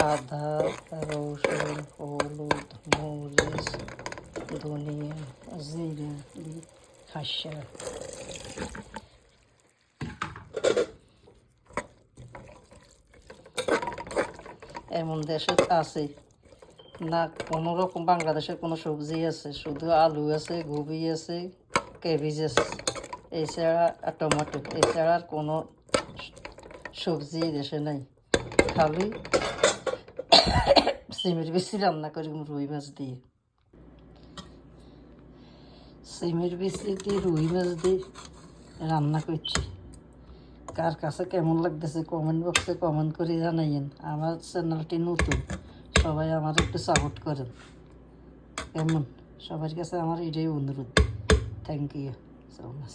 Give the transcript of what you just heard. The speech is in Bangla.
আদা, রসুন, হলুদ, মরিচ, ধনিয়া, জিরা দিয়ে খাসা। এমন দেশে আছে না কোনো রকম বাংলাদেশের কোনো সবজি আছে, শুধু আলু আছে, গোবি আছে, ক্যাবেজ আছে, এছাড়া টমেটো, এছাড়া আর কোনো সবজি দেশে নাই। খালি সিমের বেশি রান্না করি রুই মাছ দিয়ে, সিমের বেশি দিয়ে রুই মাছ দিয়ে রান্না করছি। কার কাছে কেমন লাগতেছে কমেন্ট বক্সে কমেন্ট করে জানাইয়েন। আমার চ্যানেলটি নতুন, সবাই আমার একটু সাপোর্ট করেন। কেমন সবার কাছে আমার এটাই অনুরোধ। Thank you so much.